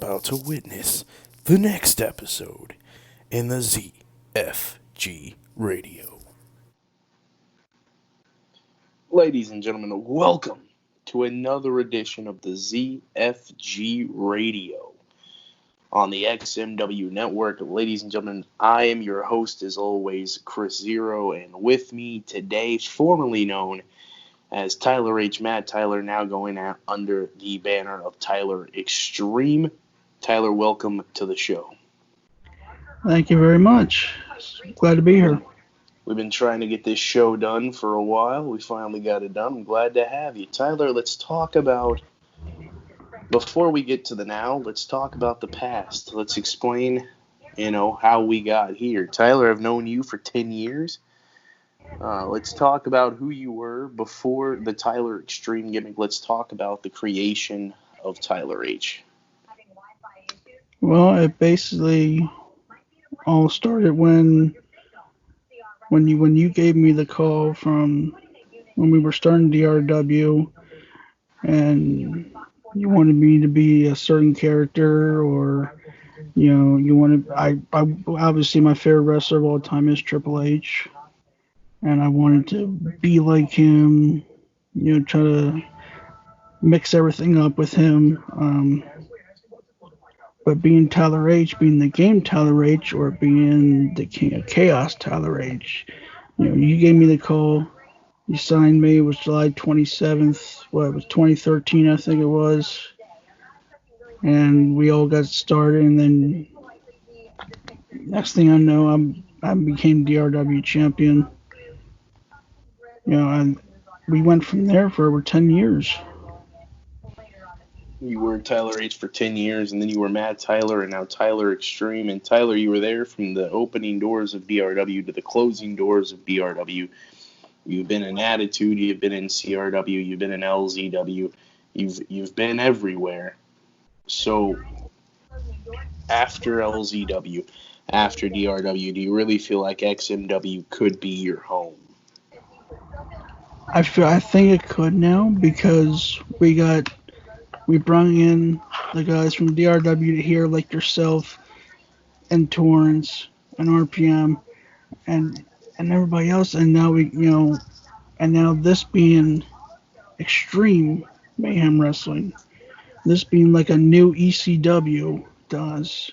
about to witness the next episode in the ZFG Radio. Ladies and gentlemen, welcome to another edition of the ZFG Radio on the XMW network. Ladies and gentlemen, I am your host, as always, Chris Zero, and with me today, formerly known as Tyler H. Matt Tyler, now going out under the banner of Tyler Xtreme. Tyler, welcome to the show. Thank you very much. Glad to be here. We've been trying to get this show done for a while. We finally got it done. I'm glad to have you. Tyler, let's talk about, before we get to the now, let's talk about the past. Let's explain, how we got here. Tyler, I've known you for 10 years. Let's talk about who you were before the Tyler Xtreme gimmick. Let's talk about the creation of Tyler H. Well, it basically all started when you gave me the call from when we were starting DRW, and you wanted me to be a certain character, or you wanted. I obviously my favorite wrestler of all time is Triple H. And I wanted to be like him, try to mix everything up with him. But being Tyler H, being the game Tyler H, or being the King of Chaos Tyler H, you gave me the call. You signed me. It was July 27th. It was 2013, I think it was. And we all got started. And then next thing I know, I became DRW champion. And we went from there for over 10 years. You were Tyler H for 10 years, and then you were Matt Tyler, and now Tyler Xtreme. And Tyler, you were there from the opening doors of DRW to the closing doors of DRW. You've been in Attitude, you've been in CRW, you've been in LZW, you've been everywhere. So after LZW, after DRW, do you really feel like XMW could be your home? I think it could now, because we brought in the guys from DRW to here, like yourself and Torrance and RPM and everybody else, and now and now this being Extreme Mayhem Wrestling, this being like a new ECW does,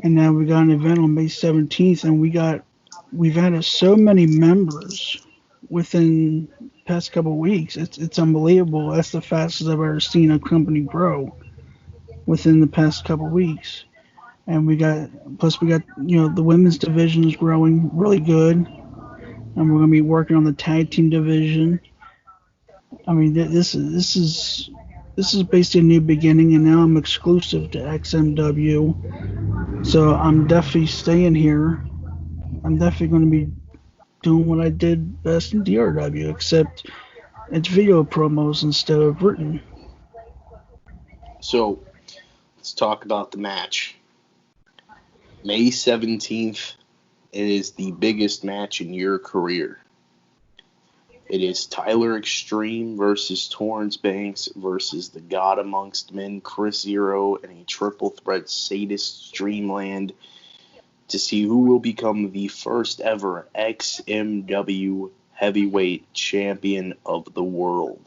and now we got an event on May 17th, and we've added so many members within the past couple of weeks. It's unbelievable. That's the fastest I've ever seen a company grow within the past couple of weeks. And we got the women's division is growing really good, and we're going to be working on the tag team division. I mean, this is basically a new beginning, and now I'm exclusive to XMW, so I'm definitely staying here. I'm definitely going to be doing what I did best in DRW, except it's video promos instead of written. So let's talk about the match. May 17th, it is the biggest match in your career. It is Tyler Xtreme versus Torrance Banks versus the God Amongst Men, Chris Zero, and a triple threat sadist Streamland, to see who will become the first ever XMW heavyweight champion of the world.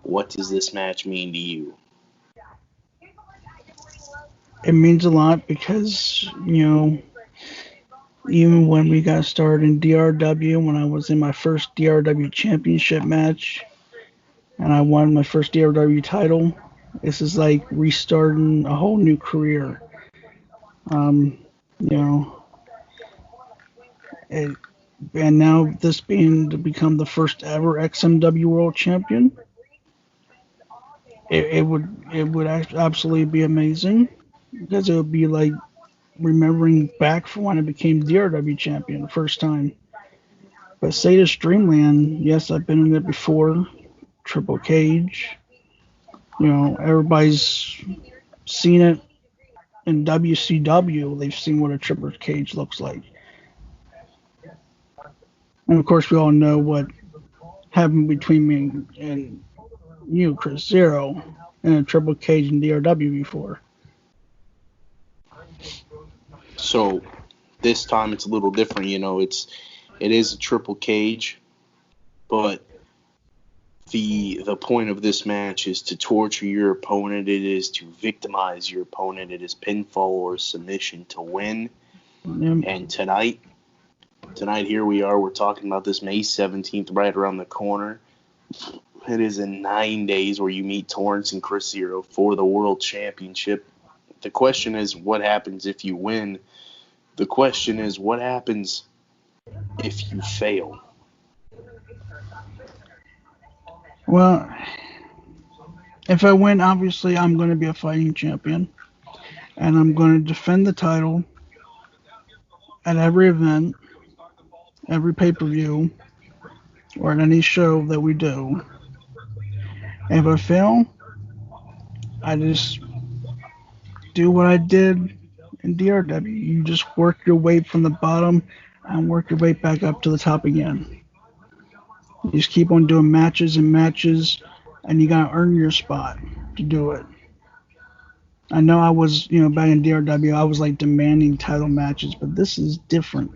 What does this match mean to you? It means a lot because, even when we got started in DRW, when I was in my first DRW championship match, and I won my first DRW title, this is like restarting a whole new career. And now this being to become the first ever XMW World Champion, it would absolutely be amazing, because it would be like remembering back from when I became DRW champion the first time. But Sadist Dreamland, yes, I've been in it before. Triple Cage, everybody's seen it in WCW. They've seen what a Triple Cage looks like. And of course, we all know what happened between me and you, Chris Zero, in a triple cage in DRW before. So this time it's a little different. It is a triple cage, but the point of this match is to torture your opponent. It is to victimize your opponent. It is pinfall or submission to win. And tonight here we are. We're talking about this May 17th right around the corner. It is in 9 days where you meet Torrance and Chris Zero for the World Championship. The question is, what happens if you win? The question is, what happens if you fail? Well, if I win, obviously I'm going to be a fighting champion. And I'm going to defend the title at every event, every pay-per-view, or at any show that we do. And if I fail, I just do what I did in DRW. You just work your way from the bottom and work your way back up to the top again. You just keep on doing matches and matches, and you got to earn your spot to do it. I know I was, back in DRW, I was like demanding title matches, but this is different.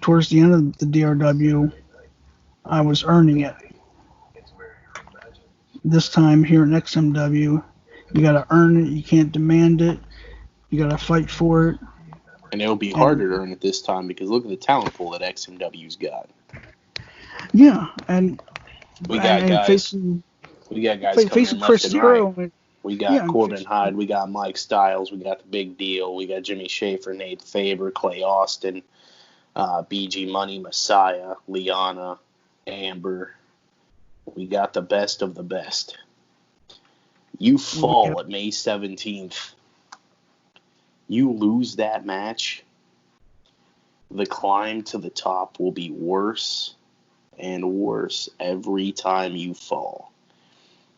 Towards the end of the DRW, I was earning it. This time here in XMW, you got to earn it. You can't demand it. You got to fight for it. And it'll be harder to earn it this time because look at the talent pool that XMW's got. Yeah, and we got guys. Facing coming Chris Zero. Right. We got Corbin Hyde. We got Mike Styles. We got the Big Deal. We got Jimmy Schaefer, Nate Faber, Clay Austin, BG Money, Messiah, Liana, Amber. We got the best of the best. You fall at May 17th. You lose that match. The climb to the top will be worse and worse every time you fall.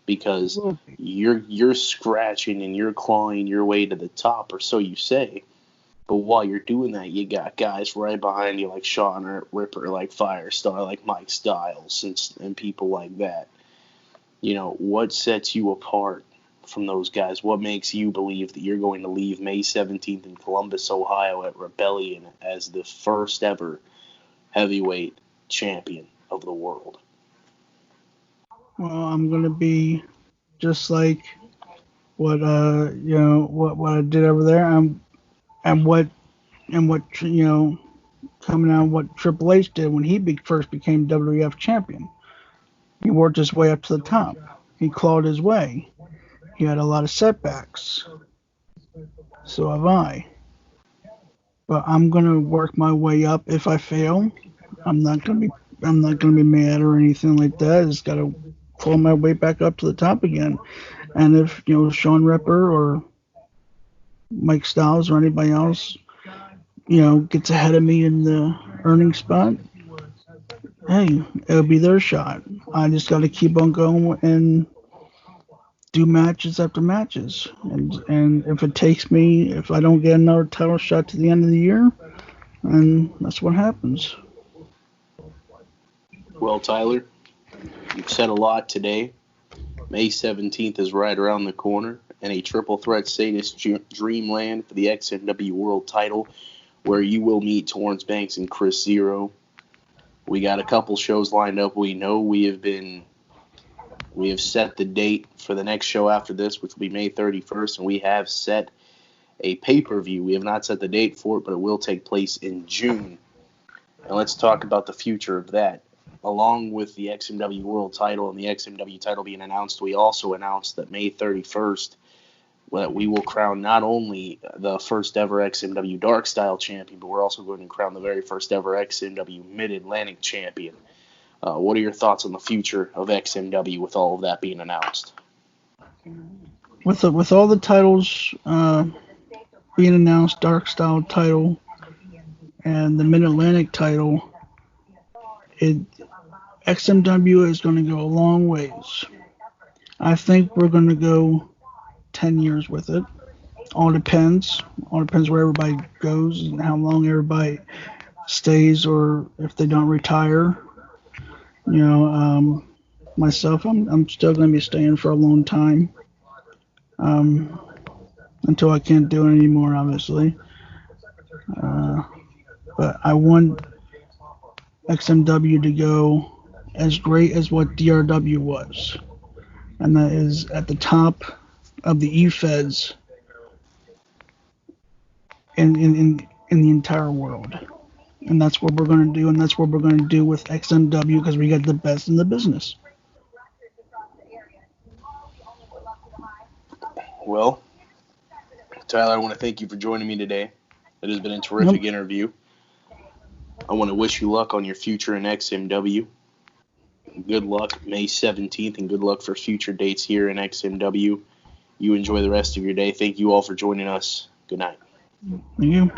Because you're scratching and you're clawing your way to the top, or so you say. But while you're doing that, you got guys right behind you like Sean Ripper, like Firestar, like Mike Styles, and people like that. What sets you apart from those guys? What makes you believe that you're going to leave May 17th in Columbus, Ohio at Rebellion as the first ever heavyweight champion of the world? Well, I'm going to be just like what I did over there. And what coming out what Triple H did when he first became WWF champion. He worked his way up to the top. He clawed his way. He had a lot of setbacks. So have I. But I'm gonna work my way up. If I fail, I'm not gonna be mad or anything like that. I just gotta claw my way back up to the top again. And if Sean Ripper or Mike Styles or anybody else, gets ahead of me in the earning spot, hey, it'll be their shot. I just got to keep on going and do matches after matches. And if it takes me, if I don't get another title shot to the end of the year, then that's what happens. Well, Tyler, you've said a lot today. May 17th is right around the corner, and a triple threat sadist dreamland for the XMW World title, where you will meet Torrance Banks and Chris Zero. We got a couple shows lined up. We know we have set the date for the next show after this, which will be May 31st, and we have set a pay-per-view. We have not set the date for it, but it will take place in June. And let's talk about the future of that. Along with the XMW World title and the XMW title being announced, we also announced that May 31st, that we will crown not only the first ever XMW Dark Style champion, but we're also going to crown the very first ever XMW Mid-Atlantic champion. What are your thoughts on the future of XMW with all of that being announced? With all the titles being announced, Dark Style title and the Mid-Atlantic title, XMW is going to go a long ways. I think we're going to go 10 years with it. All depends where everybody goes and how long everybody stays, or if they don't retire. myself, I'm still going to be staying for a long time. Until I can't do it anymore, obviously. But I want XMW to go as great as what DRW was, and that is at the top of the E-Feds in the entire world. And that's what we're going to do, and that's what we're going to do with XMW because we got the best in the business. Well, Tyler, I want to thank you for joining me today. It has been a terrific interview. I want to wish you luck on your future in XMW. Good luck May 17th, and good luck for future dates here in XMW. You enjoy the rest of your day. Thank you all for joining us. Good night. Thank you.